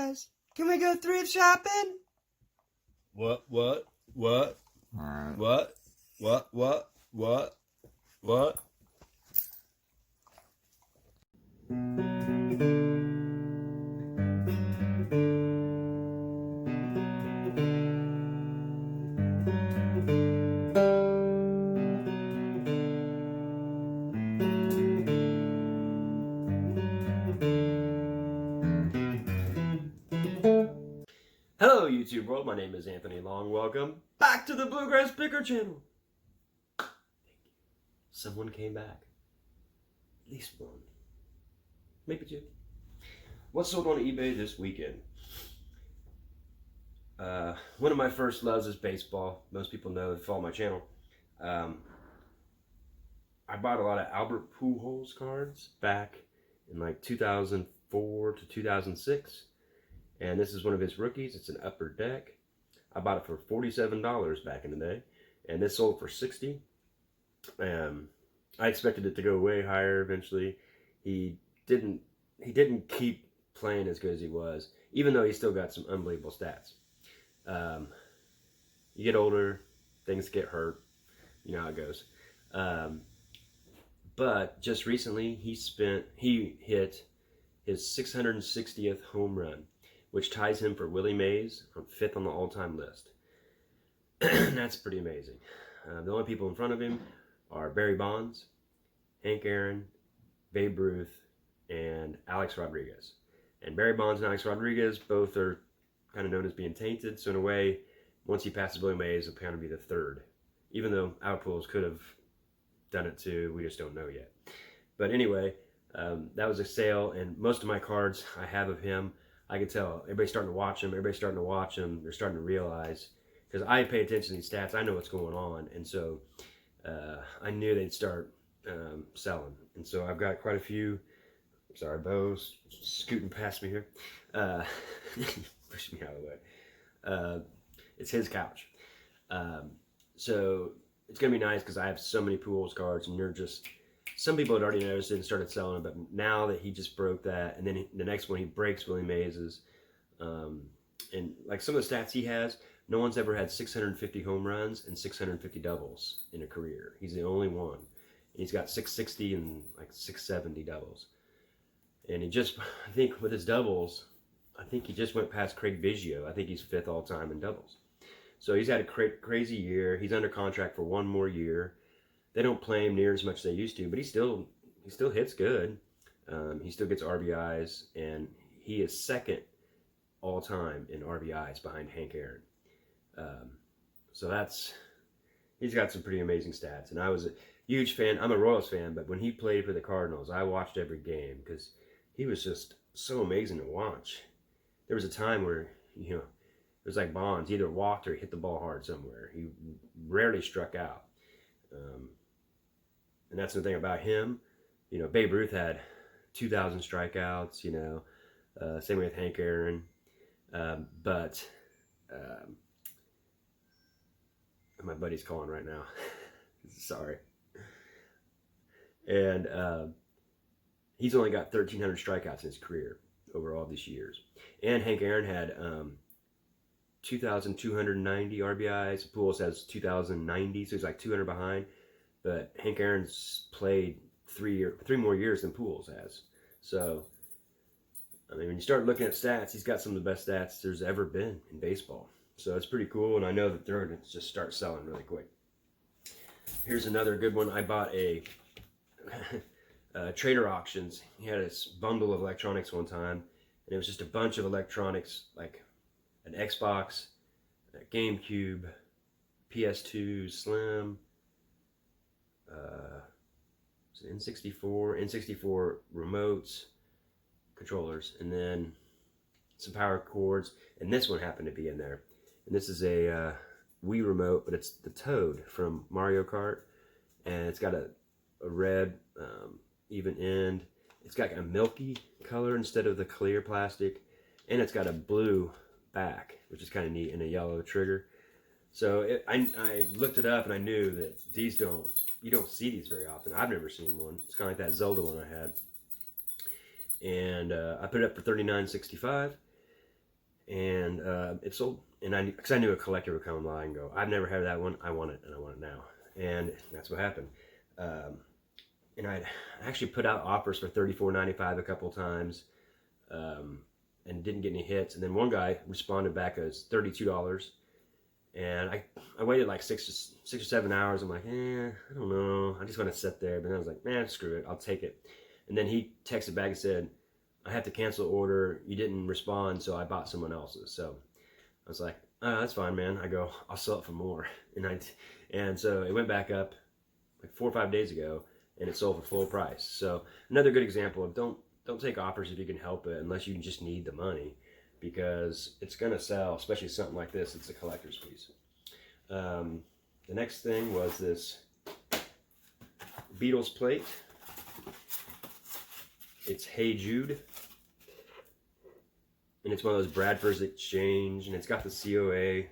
guys, can we go thrift shopping? What? Hello YouTube world, my name is Anthony Long. Welcome back to the Bluegrass Picker channel. Thank you. Someone came back. At least one. Maybe two. What sold on eBay this weekend? One of my first loves is baseball. Most people know if they follow my channel. I bought a lot of Albert Pujols cards back in like 2004 to 2006. And this is one of his rookies. It's an upper deck. I bought it for $47 back in the day. And this sold for $60. I expected it to go way higher eventually. He didn't keep playing as good as he was, even though he still got some unbelievable stats. You get older, things get hurt. You know how it goes. But just recently, he hit his 660th home run, which ties him for Willie Mays on 5th on the all-time list. That's pretty amazing. The only people in front of him are Barry Bonds, Hank Aaron, Babe Ruth, and Alex Rodriguez. And Barry Bonds and Alex Rodriguez both are kind of known as being tainted, so in a way, once he passes Willie Mays, it'll kind of be the third. Even though Albert Pujols could have done it too, we just don't know yet. But anyway, that was a sale, and most of my cards I have of him, I could tell everybody's starting to watch him. They're starting to realize, because I pay attention to these stats, I know what's going on, and so I knew they'd start selling. And so I've got quite a few. Sorry, Bo's scooting past me here. Push me out of the way. It's his couch. So it's going to be nice because I have so many Pujols cards, and some people had already noticed it and started selling it, but now that he just broke that, and then the next one he breaks Willie Mays's, and like some of the stats he has, no one's ever had 650 home runs and 650 doubles in a career. He's the only one. And he's got 660 and like 670 doubles. And he just, I think with his doubles, I think he just went past Craig Biggio. I think he's 5th all time in doubles. So he's had a crazy year. He's under contract for 1 more year. They don't play him near as much as they used to, but he still hits good. He still gets RBIs, and he is 2nd all time in RBIs behind Hank Aaron. So he's got some pretty amazing stats. And I was a huge fan. I'm a Royals fan, but when he played for the Cardinals, I watched every game because he was just so amazing to watch. There was a time where, it was like Bonds. He either walked or he hit the ball hard somewhere. He rarely struck out. And that's the thing about him. Babe Ruth had 2,000 strikeouts, same way with Hank Aaron. But my buddy's calling right now. Sorry. And he's only got 1,300 strikeouts in his career over all these years. And Hank Aaron had 2,290 RBIs. Pujols has 2,090, so he's like 200 behind. But Hank Aaron's played 3 more years than Pujols has. So, I mean, when you start looking at stats, he's got some of the best stats there's ever been in baseball. So it's pretty cool, and I know that they're going to just start selling really quick. Here's another good one. I bought a Trader Auctions. He had this bundle of electronics one time, and it was just a bunch of electronics, like an Xbox, a GameCube, PS2 Slim, N64 remotes, controllers, and then some power cords, and this one happened to be in there. And this is a Wii Remote, but it's the Toad from Mario Kart, and it's got a red even end. It's got a milky color instead of the clear plastic, and it's got a blue back, which is kind of neat, and a yellow trigger. So I looked it up, and I knew that you don't see these very often. I've never seen one. It's kind of like that Zelda one I had. And I put it up for $39.65. and it sold. And because I knew a collector would come by and go, I've never had that one. I want it, and I want it now. And that's what happened. And I actually put out offers for $34.95 a couple times, and didn't get any hits. And then one guy responded back as $32. And I waited like six or 7 hours. I'm like, I don't know. I just want to sit there. But then I was like, man, screw it. I'll take it. And then he texted back and said, I have to cancel the order. You didn't respond, so I bought someone else's. So I was like, oh, that's fine, man. I go, I'll sell it for more. And so it went back up like 4 or 5 days ago, and it sold for full price. So another good example of don't take offers if you can help it, unless you just need the money, because it's going to sell, especially something like this. It's a collector's piece. The next thing was this Beatles plate. It's Hey Jude. And it's one of those Bradford's Exchange, and it's got the COA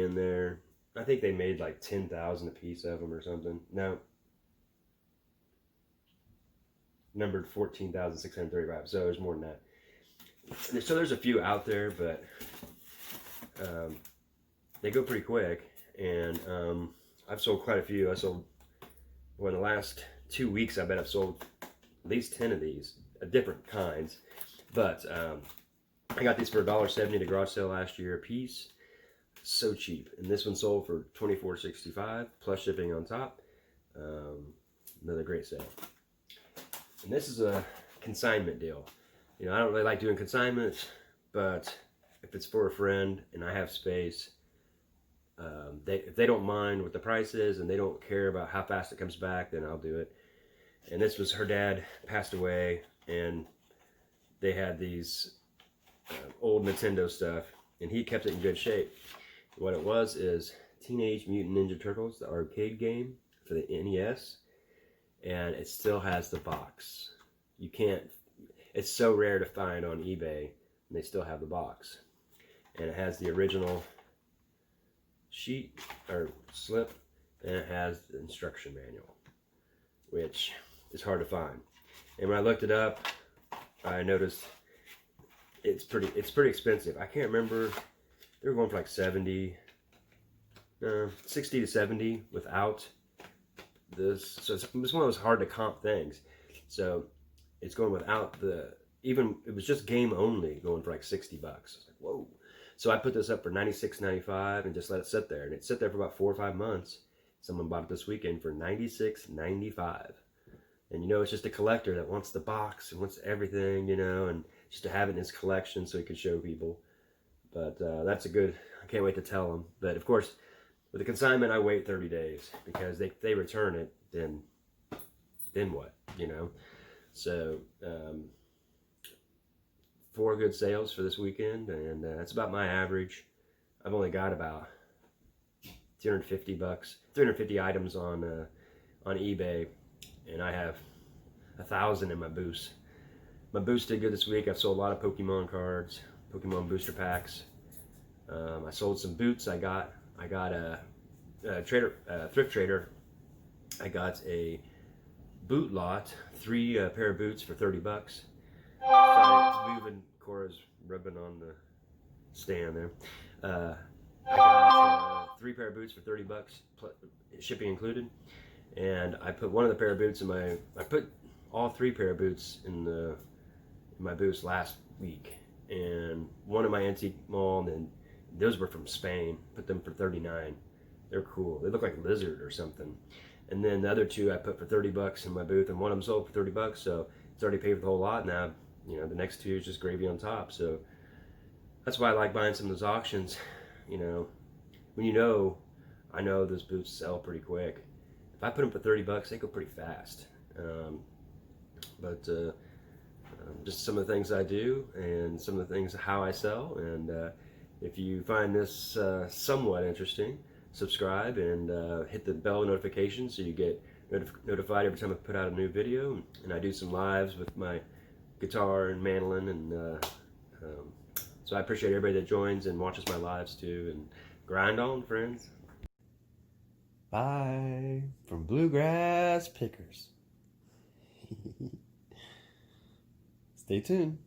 in there. I think they made like 10,000 a piece of them or something. No. Numbered 14,635, so there's more than that. So there's a few out there, but they go pretty quick, and I've sold quite a few. I sold, well, in the last 2 weeks, I bet I've sold at least 10 of these, different kinds. But I got these for $1.70 at a garage sale last year a piece. So cheap. And this one sold for $24.65 plus shipping on top. Another great sale. And this is a consignment deal. You know, I don't really like doing consignments, but if it's for a friend and I have space, if they don't mind what the price is and they don't care about how fast it comes back, then I'll do it. And this was, her dad passed away, and they had these old Nintendo stuff, and he kept it in good shape. What it was is Teenage Mutant Ninja Turtles, the arcade game for the NES, and it still has the box. You can't, it's so rare to find on eBay, and they still have the box. And it has the original sheet, or slip, and it has the instruction manual, which is hard to find. And when I looked it up, I noticed it's pretty expensive. I can't remember, they were going for like 60 to 70 without this. So it's one of those hard to comp things. So it's going without the, even, it was just game only, going for like 60 bucks. I was like, whoa. So I put this up for $96.95 and just let it sit there. And it sat there for about 4 or 5 months. Someone bought it this weekend for $96.95. And you know, it's just a collector that wants the box and wants everything, you know, and just to have it in his collection so he can show people. But that's a good, I can't wait to tell them. But of course, with the consignment, I wait 30 days because they return it, then what, you know? So 4 good sales for this weekend, and that's about my average. I've only got about 250 bucks, 350 items on eBay, and I have 1,000 in my boost. My boost did good this week. I've sold a lot of Pokemon cards, Pokemon booster packs. I sold some boots. I got a thrift trader. I got a boot lot, 3 pair of boots for 30 bucks. Sorry, it's moving. Cora's rubbing on the stand there. I got 3 pair of boots for 30 bucks, shipping included. And I put one of the pair of boots in I put all 3 pair of boots in my boots last week. And one in my antique mall, and then those were from Spain. Put them for $39. They're cool. They look like a lizard or something. And then the other 2 I put for 30 bucks in my booth, and one of them sold for 30 bucks, so it's already paid for the whole lot. Now, you know, the next 2 is just gravy on top. So that's why I like buying some of those auctions. You know, when I know those boots sell pretty quick. If I put them for 30 bucks, they go pretty fast. Just some of the things I do, and some of the things how I sell. And if you find this somewhat interesting, subscribe and hit the bell notification so you get notified every time I put out a new video. And I do some lives with my guitar and mandolin, and so I appreciate everybody that joins and watches my lives too. And grind on, friends. Bye from Bluegrass Pickers. Stay tuned.